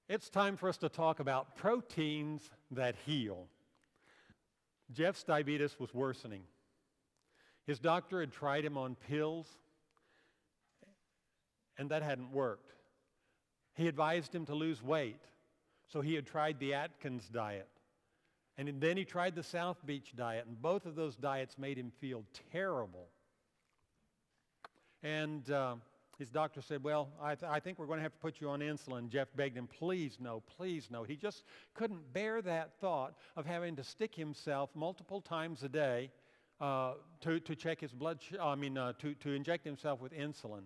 It's time for us to talk about proteins that heal. Jeff's diabetes was worsening. His doctor had tried him on pills, and that hadn't worked. He advised him to lose weight, so he had tried the Atkins diet. And then he tried the South Beach diet, and both of those diets made him feel terrible. And his doctor said, well, I think we're going to have to put you on insulin. Jeff begged him, please no, please no. He just couldn't bear that thought of having to stick himself multiple times a day to check his blood, to inject himself with insulin.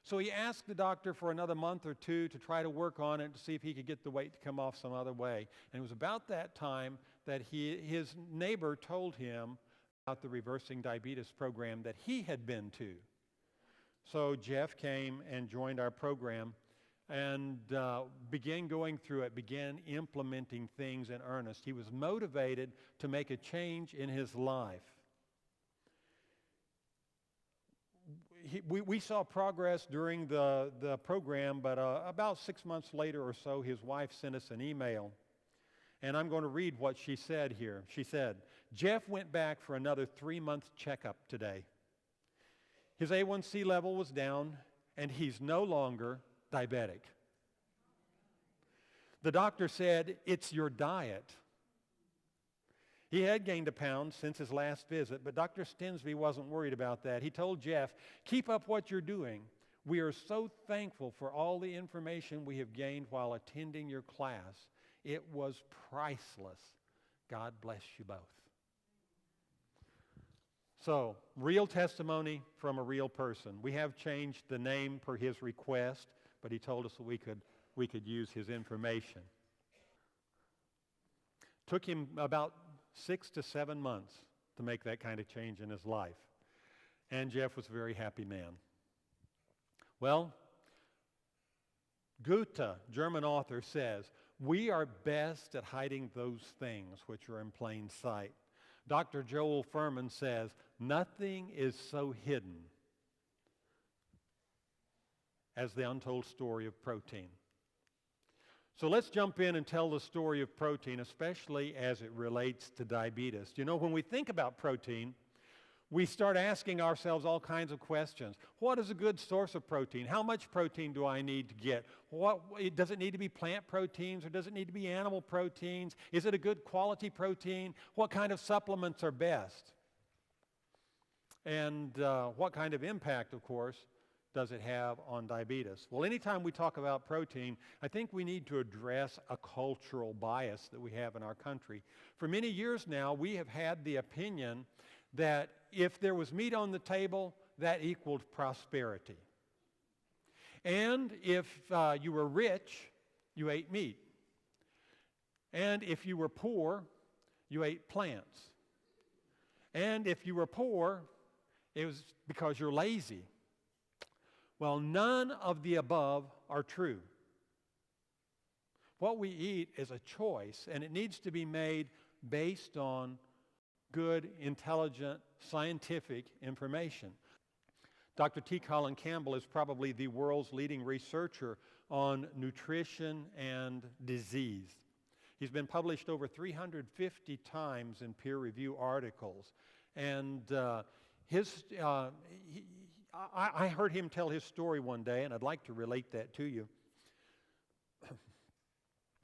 So he asked the doctor for another month or two to try to work on it to see if he could get the weight to come off some other way. And it was about that time that his neighbor told him about the Reversing Diabetes program that he had been to. So Jeff came and joined our program and began going through it, began implementing things in earnest. He was motivated to make a change in his life. We saw progress during the program, but about 6 months later or so, his wife sent us an email. And I'm going to read what she said here. She said, Jeff went back for another 3-month checkup today. His A1C level was down, and he's no longer diabetic. The doctor said, it's your diet. He had gained a pound since his last visit, but Dr. Stensby wasn't worried about that. He told Jeff, keep up what you're doing. We are so thankful for all the information we have gained while attending your class. It was priceless. God bless you both. So, real testimony from a real person. We have changed the name per his request, but he told us that we could use his information. Took him about 6 to 7 months to make that kind of change in his life. And Jeff was a very happy man. Well, Goethe, German author, says, we are best at hiding those things which are in plain sight. Dr. Joel Furman says, nothing is so hidden as the untold story of protein. So let's jump in and tell the story of protein, especially as it relates to diabetes. You know, when we think about protein, we start asking ourselves all kinds of questions. What is a good source of protein? How much protein do I need to get? Does it need to be plant proteins or does it need to be animal proteins? Is it a good quality protein? What kind of supplements are best? And what kind of impact, of course, does it have on diabetes? Well, anytime we talk about protein, I think we need to address a cultural bias that we have in our country. For many years now, we have had the opinion that if there was meat on the table, that equaled prosperity. And if you were rich, you ate meat. And if you were poor, you ate plants. And if you were poor, it was because you're lazy. Well, none of the above are true. What we eat is a choice, and it needs to be made based on good, intelligent, scientific information. Dr. T. Colin Campbell is probably the world's leading researcher on nutrition and disease. He's been published over 350 times in peer-review articles. And I heard him tell his story one day, and I'd like to relate that to you.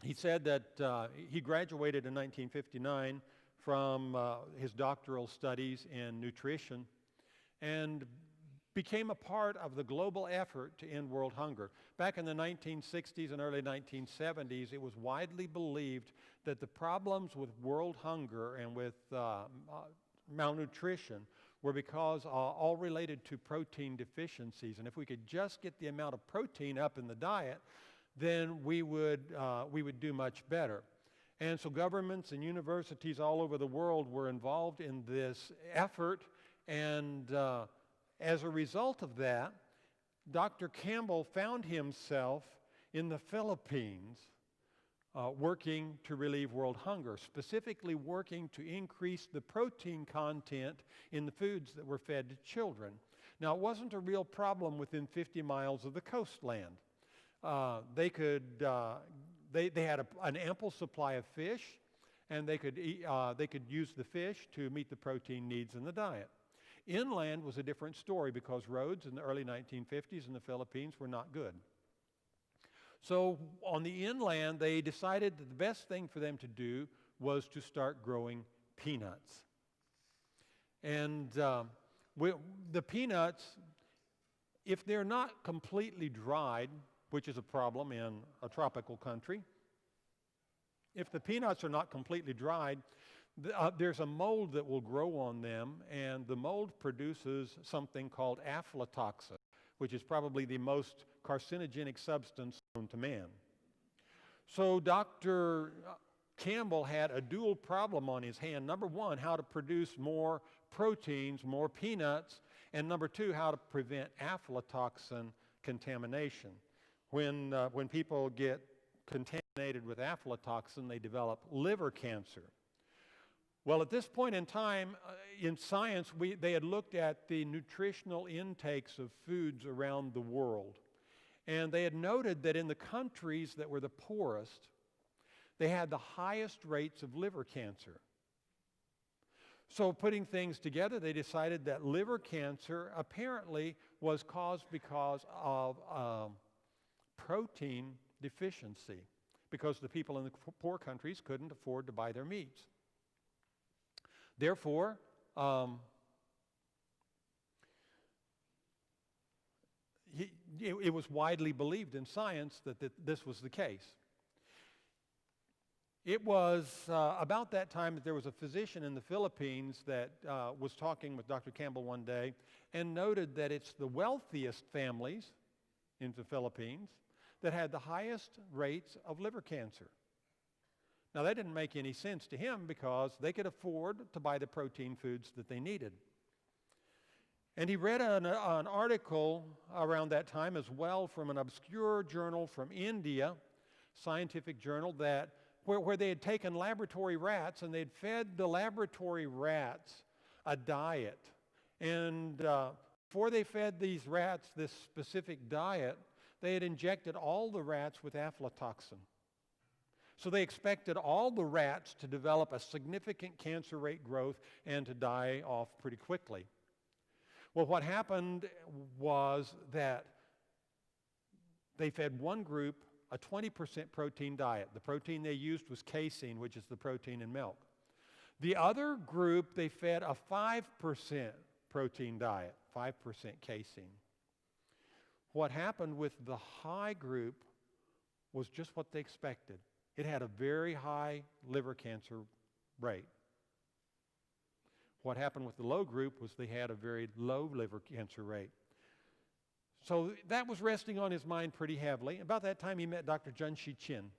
He said that he graduated in 1959 from his doctoral studies in nutrition and became a part of the global effort to end world hunger. Back in the 1960s and early 1970s, it was widely believed that the problems with world hunger and with malnutrition were because all related to protein deficiencies. And if we could just get the amount of protein up in the diet, then we would do much better. And so governments and universities all over the world were involved in this effort. And as a result of that, Dr. Campbell found himself in the Philippines working to relieve world hunger, specifically working to increase the protein content in the foods that were fed to children. Now, it wasn't a real problem within 50 miles of the coastland. They could they had an ample supply of fish, and they could use the fish to meet the protein needs in the diet. Inland was a different story because roads in the early 1950s in the Philippines were not good. So on the inland, they decided that the best thing for them to do was to start growing peanuts. And the peanuts, if they're not completely dried, which is a problem in a tropical country, if the peanuts are not completely dried, there's a mold that will grow on them, and the mold produces something called aflatoxin, which is probably the most carcinogenic substance known to man. So Dr. Campbell had a dual problem on his hand. Number one, how to produce more proteins, more peanuts, and number two, how to prevent aflatoxin contamination. When people get contaminated with aflatoxin, they develop liver cancer. Well, at this point in time, in science, they had looked at the nutritional intakes of foods around the world. And they had noted that in the countries that were the poorest, they had the highest rates of liver cancer. So putting things together, they decided that liver cancer apparently was caused because of protein deficiency, because the people in the poor countries couldn't afford to buy their meats. Therefore, it was widely believed in science that this was the case. It was about that time that there was a physician in the Philippines that was talking with Dr. Campbell one day and noted that it's the wealthiest families in the Philippines that had the highest rates of liver cancer. Now, that didn't make any sense to him because they could afford to buy the protein foods that they needed. And he read an article around that time as well from an obscure journal from India, scientific journal, where they had taken laboratory rats and they'd fed the laboratory rats a diet. And before they fed these rats this specific diet, they had injected all the rats with aflatoxin. So they expected all the rats to develop a significant cancer rate growth and to die off pretty quickly. Well, what happened was that they fed one group a 20% protein diet. The protein they used was casein, which is the protein in milk. The other group, they fed a 5% protein diet, 5% casein. What happened with the high group was just what they expected. It had a very high liver cancer rate. What happened with the low group was they had a very low liver cancer rate. So that was resting on his mind pretty heavily. About that time, he met Dr. Junshi Chin.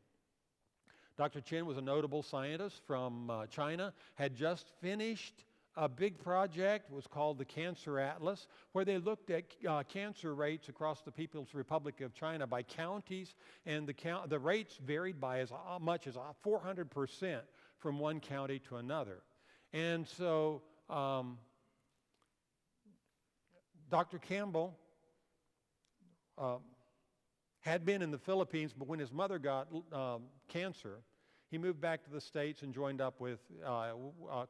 Dr. Chin was a notable scientist from China, had just finished a big project. It was called the Cancer Atlas, where they looked at cancer rates across the People's Republic of China by counties, and the rates varied by as much as 400% from one county to another. And so Dr. Campbell had been in the Philippines, but when his mother got cancer, he moved back to the States and joined up with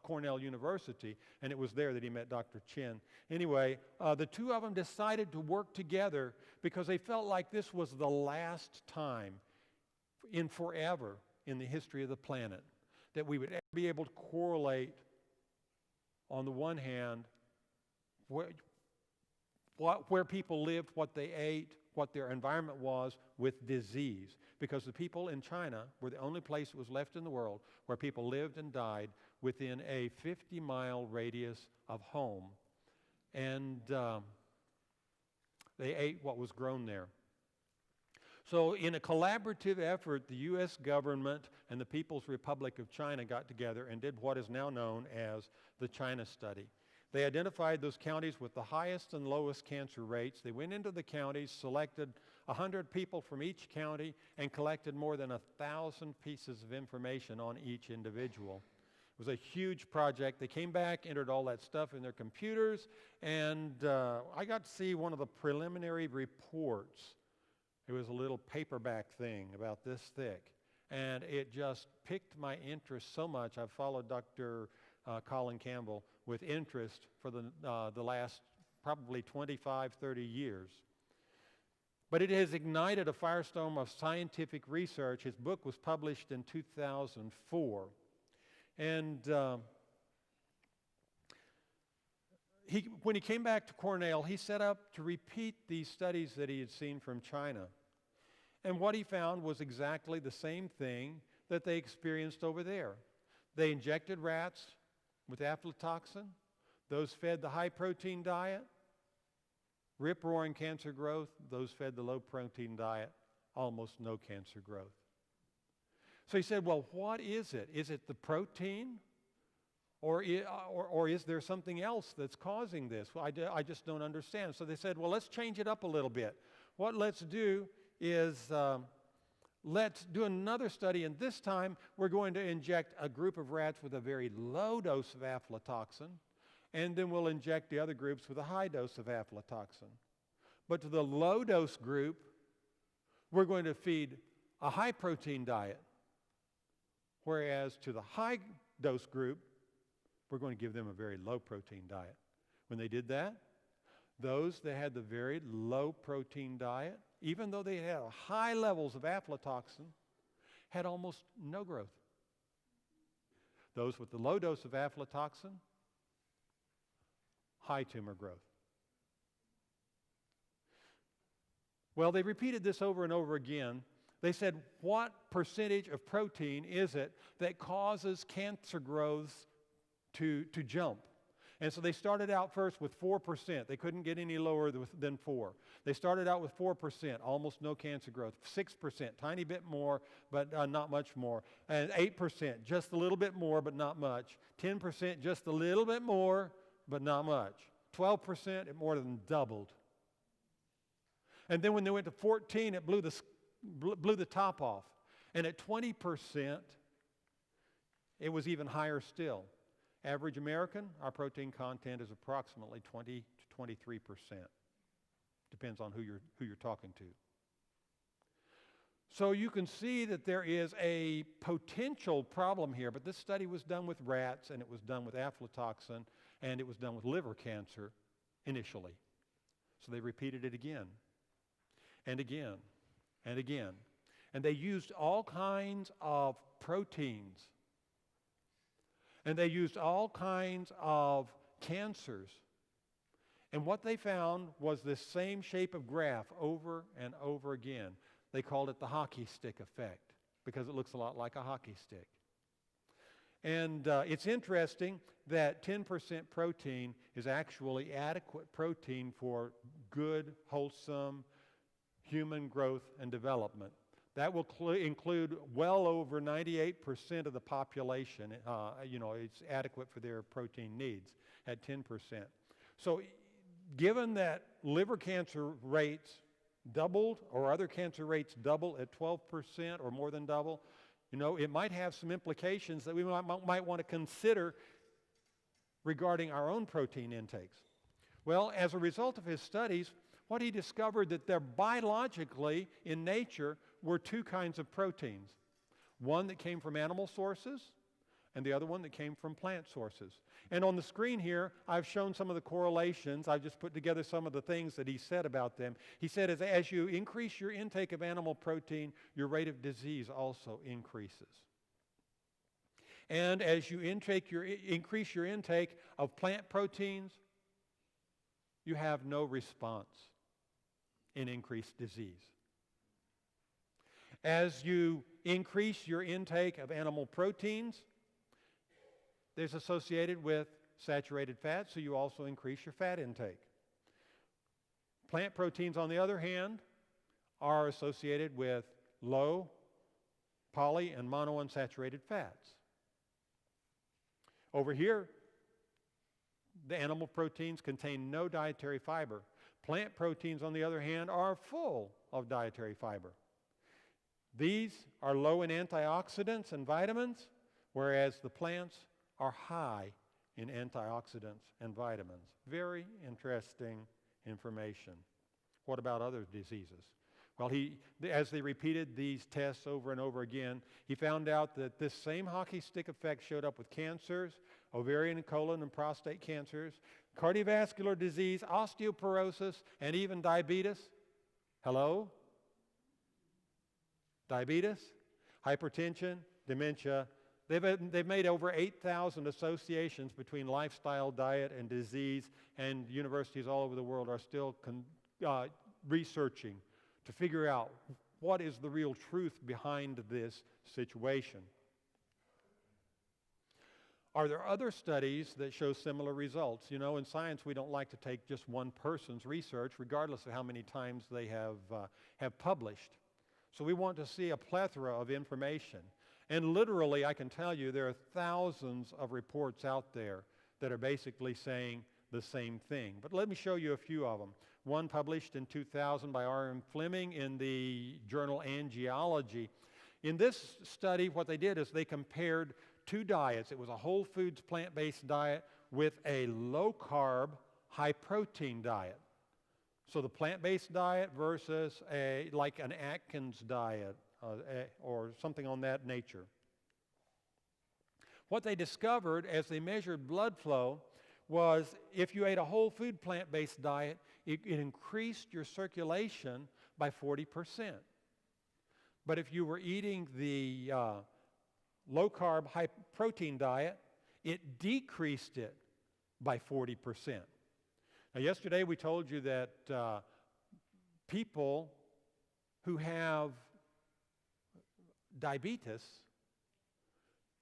Cornell University, and it was there that he met Dr. Chin. Anyway, the two of them decided to work together because they felt like this was the last time in forever in the history of the planet that we would ever be able to correlate, on the one hand, where people lived, what they ate, what their environment was, with disease. Because the people in China were the only place that was left in the world where people lived and died within a 50-mile radius of home. And they ate what was grown there. So in a collaborative effort, the U.S. government and the People's Republic of China got together and did what is now known as the China Study. They identified those counties with the highest and lowest cancer rates. They went into the counties, selected 100 people from each county, and collected more than 1,000 pieces of information on each individual. It was a huge project. They came back, entered all that stuff in their computers, and I got to see one of the preliminary reports. It was a little paperback thing about this thick. and it just piqued my interest so much. I've followed Dr. COLIN Campbell with interest for the last probably 25, 30 years. But it has ignited a firestorm of scientific research. His book was published in 2004. And when he came back to Cornell, he set up to repeat these studies that he had seen from China. And what he found was exactly the same thing that they experienced over there. They injected rats with aflatoxin. Those fed the high-protein diet, rip-roaring cancer growth. Those fed the low-protein diet, almost no cancer growth. So he said, well, what is it? Is it the protein? Or is there something else that's causing this? Well, I just don't understand. So they said, well, let's change it up a little bit. What let's do is let's do another study, and this time we're going to inject a group of rats with a very low dose of aflatoxin, and then we'll inject the other groups with a high dose of aflatoxin. But to the low dose group, we're going to feed a high protein diet, whereas to the high dose group, we're going to give them a very low protein diet. When they did that, those that had the very low protein diet, even though they had high levels of aflatoxin, had almost no growth. Those with the low dose of aflatoxin, high tumor growth. Well, they repeated this over and over again. They said, what percentage of protein is it that causes cancer growth to jump? And so they started out first with 4%. They couldn't get any lower than 4. They started out with 4%, almost no cancer growth. 6%, tiny bit more, but not much more. And 8%, just a little bit more, but not much. 10%, just a little bit more, but not much. 12%, it more than doubled. And then when they went to 14, it blew the top off. And at 20%, it was even higher still. Average American, our protein content is approximately 20 to 23%. Depends on who you're talking to. So you can see that there is a potential problem here, but this study was done with rats, and it was done with aflatoxin, and it was done with liver cancer initially. So they repeated it again and again and again. And they used all kinds of proteins. And they used all kinds of cancers. And what they found was this same shape of graph over and over again. They called it the hockey stick effect because it looks a lot like a hockey stick. And it's interesting that 10% protein is actually adequate protein for good, wholesome human growth and development. That will include well over 98% of the population. It's adequate for their protein needs at 10%. So given that liver cancer rates doubled or other cancer rates double at 12% or more than double, it might have some implications that we might want to consider regarding our own protein intakes. Well, as a result of his studies, what he discovered that there biologically in nature were two kinds of proteins. One that came from animal sources and the other one that came from plant sources. And on the screen here, I've shown some of the correlations. I've just put together some of the things that he said about them. He said as you increase your intake of animal protein, your rate of disease also increases. And as you increase your intake of plant proteins, you have no response in increased disease. As you increase your intake of animal proteins, there's associated with saturated fat, so you also increase your fat intake. Plant proteins, on the other hand, are associated with low poly and monounsaturated fats. Over here, the animal proteins contain no dietary fiber. Plant proteins, on the other hand, are full of dietary fiber. These are low in antioxidants and vitamins, whereas the plants are high in antioxidants and vitamins. Very interesting information. What about other diseases? Well, as they repeated these tests over and over again, he found out that this same hockey stick effect showed up with cancers, ovarian, colon, and prostate cancers, cardiovascular disease, osteoporosis, and even diabetes. Hello? Diabetes, hypertension, dementia. They've made over 8,000 associations between lifestyle, diet, and disease, and universities all over the world are still researching to figure out what is the real truth behind this situation. Are there other studies that show similar results? You know, in science, we don't like to take just one person's research, regardless of how many times they have published. So we want to see a plethora of information. And literally, I can tell you, there are thousands of reports out there that are basically saying the same thing. But let me show you a few of them. One published in 2000 by R.M. Fleming in the journal Angiology. In this study, what they did is they compared two diets. It was a whole foods plant-based diet with a low-carb, high-protein diet. So the plant-based diet versus like an Atkins diet or something on that nature. What they discovered as they measured blood flow was if you ate a whole food plant-based diet, it increased your circulation by 40%. But if you were eating the low-carb, high-protein diet, it decreased it by 40%. Now, yesterday we told you that people who have diabetes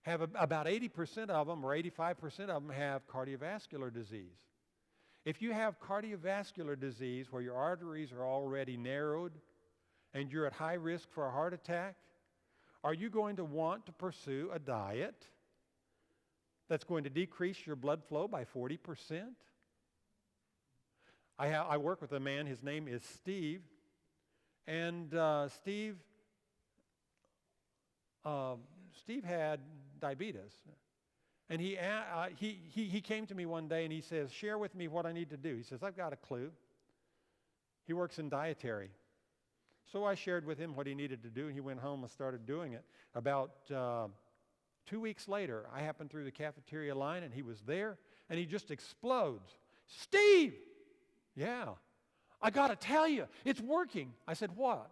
have about 80% of them or 85% of them have cardiovascular disease. If you have cardiovascular disease where your arteries are already narrowed and you're at high risk for a heart attack, are you going to want to pursue a diet that's going to decrease your blood flow by 40%? I work with a man, his name is Steve, and Steve had diabetes. And he came to me one day and he says, share with me what I need to do. He says, I've got a clue. He works in dietary. So I shared with him what he needed to do, and he went home and started doing it. About 2 weeks later, I happened through the cafeteria line, and he was there, and he just explodes. Steve! Yeah, I got to tell you, it's working. I said, what?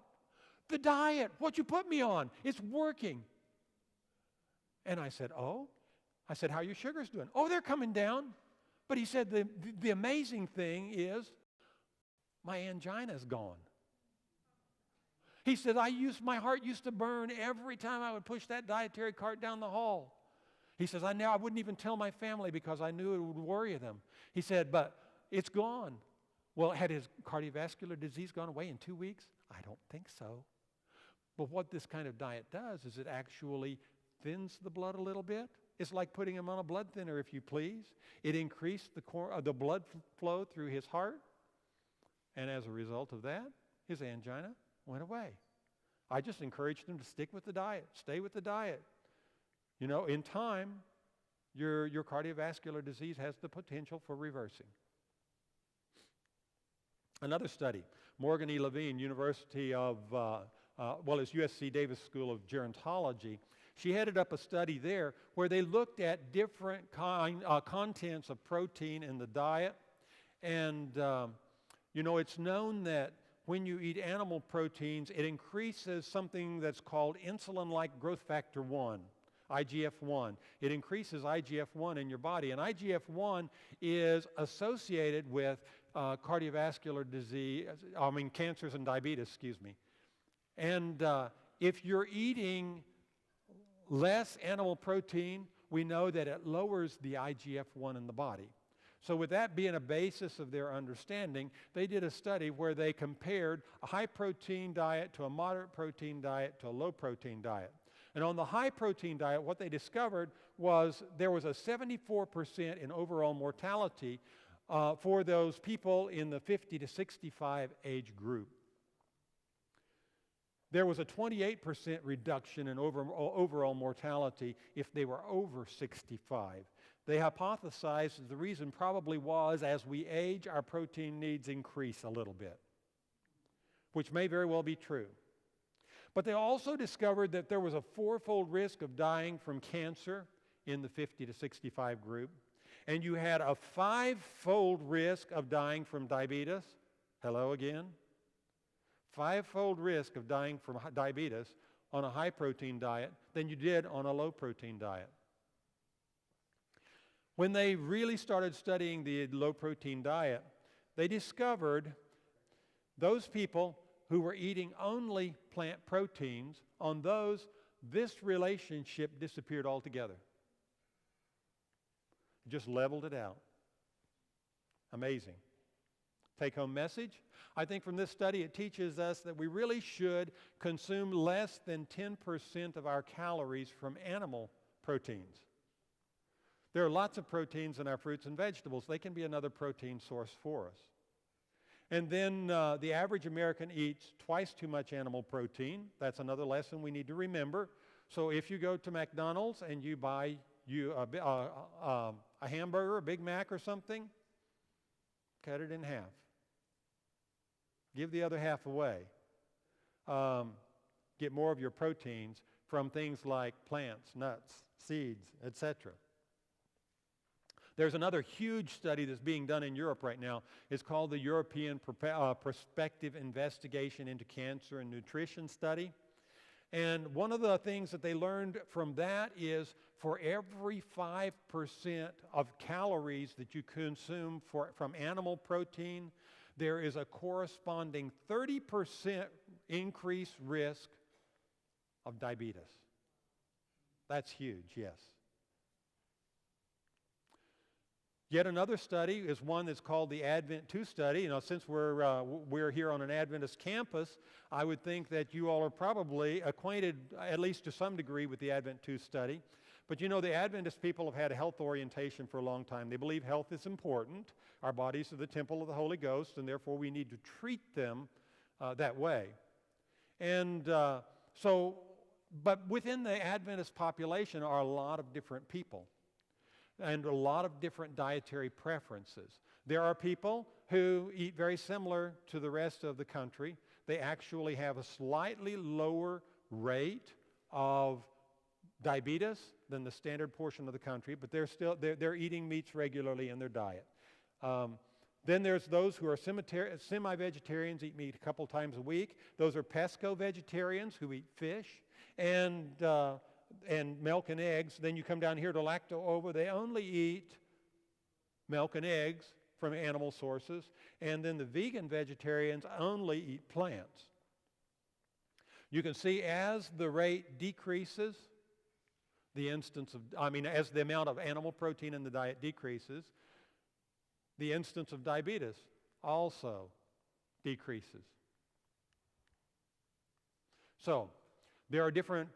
The diet, what you put me on, it's working. And I said, oh? I said, how are your sugars doing? Oh, they're coming down. But he said, the amazing thing is my angina's gone. He said, my heart used to burn every time I would push that dietary cart down the hall. He says, I wouldn't even tell my family because I knew it would worry them. He said, but it's gone. Well, had his cardiovascular disease gone away in 2 weeks? I don't think so. But what this kind of diet does is it actually thins the blood a little bit. It's like putting him on a blood thinner, if you please. It increased the blood flow through his heart. And as a result of that, his angina went away. I just encouraged him to stick with the diet, stay with the diet. You know, in time, your cardiovascular disease has the potential for reversing. Another study, Morgan E. Levine, University of, it's USC Davis School of Gerontology. She headed up a study there where they looked at different contents of protein in the diet. And, it's known that when you eat animal proteins, it increases something that's called insulin-like growth factor 1, IGF-1. It increases IGF-1 in your body. And IGF-1 is associated with cardiovascular disease, cancers and diabetes, And if you're eating less animal protein, we know that it lowers the IGF-1 in the body. So with that being a basis of their understanding, they did a study where they compared a high-protein diet to a moderate-protein diet to a low-protein diet. And on the high-protein diet, what they discovered was there was a 74% in overall mortality for those people in the 50 to 65 age group. There was a 28% reduction in overall mortality if they were over 65. They hypothesized that the reason probably was as we age, our protein needs increase a little bit. which may very well be true. But they also discovered that there was a fourfold risk of dying from cancer in the 50 to 65 group, and you had a fivefold risk of dying from diabetes. Hello again. Fivefold risk of dying from diabetes on a high-protein diet than you did on a low-protein diet. When they really started studying the low-protein diet, they discovered those people who were eating only plant proteins, on those, this relationship disappeared altogether. Just leveled it out. Amazing. Take-home message. I think from this study it teaches us that we really should consume less than 10% of our calories from animal proteins. There are lots of proteins in our fruits and vegetables. They can be another protein source for us. And then the average American eats twice too much animal protein. That's another lesson we need to remember. So if you go to McDonald's and you buy a hamburger, a Big Mac or something, cut it in half. Give the other half away. Get more of your proteins from things like plants, nuts, seeds, etc. There's another huge study that's being done in Europe right now. It's called the European Prospective Investigation into Cancer and Nutrition Study. And one of the things that they learned from that is for every 5% of calories that you consume from animal protein, there is a corresponding 30% increased risk of diabetes. That's huge, yes. Yet another study is one that's called the Advent 2 study. You know, since we're here on an Adventist campus, I would think that you all are probably acquainted, at least to some degree, with the Advent 2 study. But you know, the Adventist people have had a health orientation for a long time. They believe health is important. Our bodies are the temple of the Holy Ghost, and therefore we need to treat them that way. And but within the Adventist population are a lot of different people and a lot of different dietary preferences. There are people who eat very similar to the rest of the country. They actually have a slightly lower rate of diabetes than the standard portion of the country, but they're eating meats regularly in their diet. Then there's those who are semi-vegetarians, eat meat a couple times a week. Those are pesco-vegetarians who eat fish and milk and eggs. Then you come down here to lacto-ovo. They only eat milk and eggs from animal sources. And then the vegan vegetarians only eat plants. You can see as the rate decreases, as the amount of animal protein in the diet decreases, the incidence of diabetes also decreases. So there are different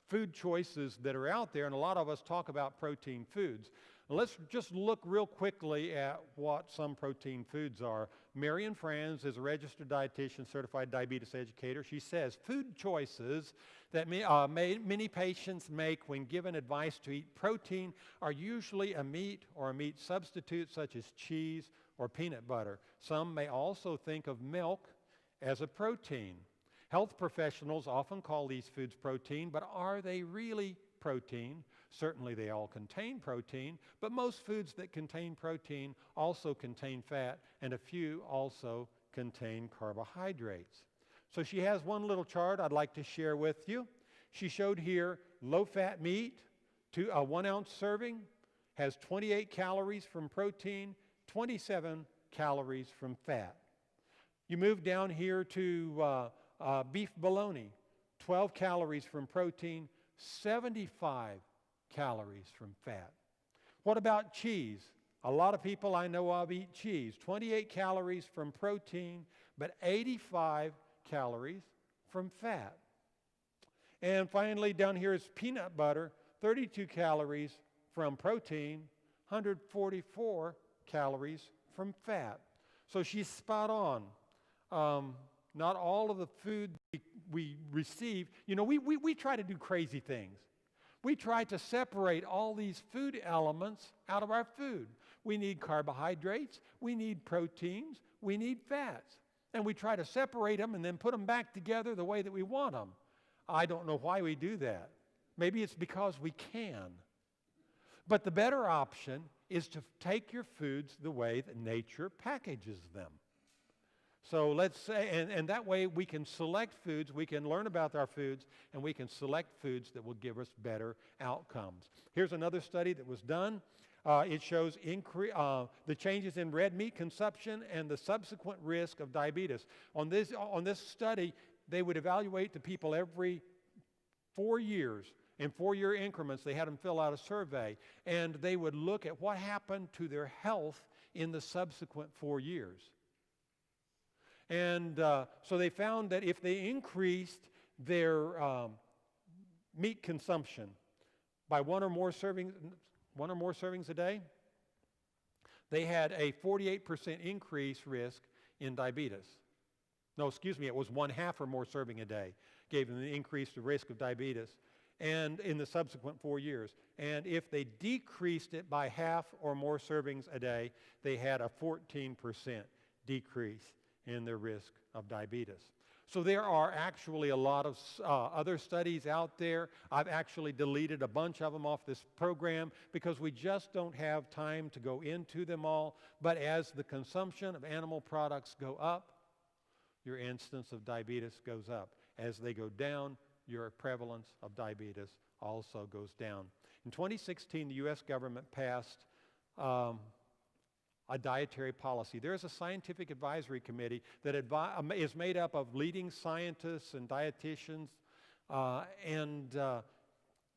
food choices that are out there, and a lot of us talk about protein foods. Let's just look real quickly at what some protein foods are. Marian Franz is a registered dietitian, certified diabetes educator. She says food choices that many patients make when given advice to eat protein are usually a meat or a meat substitute such as cheese or peanut butter. Some may also think of milk as a protein. Health professionals often call these foods protein, but are they really protein? Certainly they all contain protein, but most foods that contain protein also contain fat, and a few also contain carbohydrates. So she has one little chart I'd like to share with you. She showed here low-fat meat, a 1 ounce serving, has 28 calories from protein, 27 calories from fat. You move down here to beef bologna, 12 calories from protein, 75 calories from fat. What about cheese? A lot of people I know of eat cheese. 28 calories from protein, but 85 calories from fat. And finally, down here is peanut butter, 32 calories from protein, 144 calories from fat. So she's spot on. Not all of the food we receive, you know, we try to do crazy things. We try to separate all these food elements out of our food. We need carbohydrates, we need proteins, we need fats. and we try to separate them and then put them back together the way that we want them. I don't know why we do that. Maybe it's because we can. But the better option is to take your foods the way that nature packages them. So let's say, and that way we can select foods, we can learn about our foods, and we can select foods that will give us better outcomes. Here's another study that was done. It shows the changes in red meat consumption and the subsequent risk of diabetes. On this study, they would evaluate the people every 4 years. In 4-year increments, they had them fill out a survey, and they would look at what happened to their health in the subsequent 4 years. And so they found that if they increased their meat consumption by one or more servings a day, they had a 48% increase risk in diabetes. No, excuse me, it was 1/2 or more serving a day gave them the increased risk of diabetes, and in the subsequent 4 years. And if they decreased it by 1/2 or more servings a day, they had a 14% decrease in their risk of diabetes. So there are actually a lot of other studies out there. I've actually deleted a bunch of them off this program because we just don't have time to go into them all. But as the consumption of animal products go up, your incidence of diabetes goes up. As they go down, your prevalence of diabetes also goes down. In 2016, the U.S. government passed a dietary policy. There is a scientific advisory committee that is made up of leading scientists and dietitians, and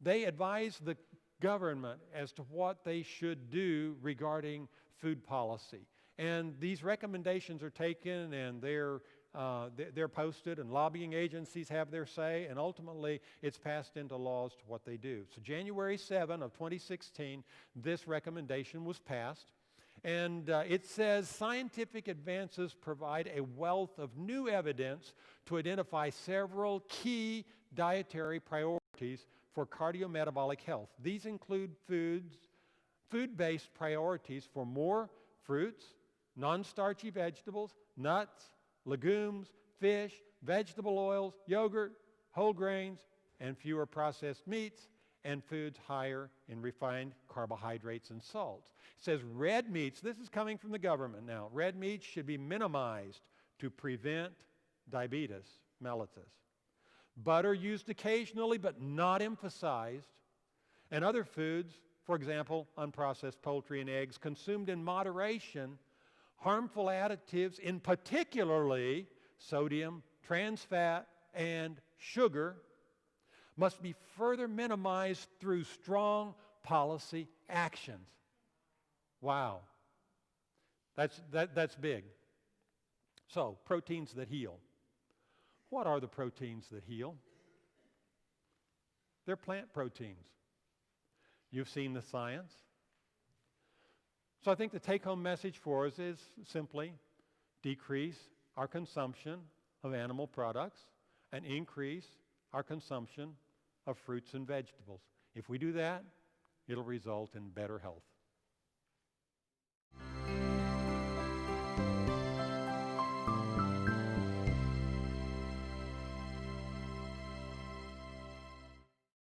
they advise the government as to what they should do regarding food policy. And these recommendations are taken, and they're posted, and lobbying agencies have their say, and ultimately it's passed into laws to what they do. So January 7 of 2016, this recommendation was passed. And it says, scientific advances provide a wealth of new evidence to identify several key dietary priorities for cardiometabolic health. These include food-based priorities for more fruits, non-starchy vegetables, nuts, legumes, fish, vegetable oils, yogurt, whole grains, and fewer processed meats, and foods higher in refined carbohydrates and salts. It says red meats, this is coming from the government now, red meats should be minimized to prevent diabetes mellitus. Butter used occasionally but not emphasized, and other foods, for example, unprocessed poultry and eggs, consumed in moderation, harmful additives, in particularly sodium, trans fat, and sugar, must be further minimized through strong policy actions. Wow. That's big. So, proteins that heal. What are the proteins that heal? They're plant proteins. You've seen the science. So I think the take-home message for us is simply decrease our consumption of animal products and increase our consumption of fruits and vegetables. If we do that, it'll result in better health.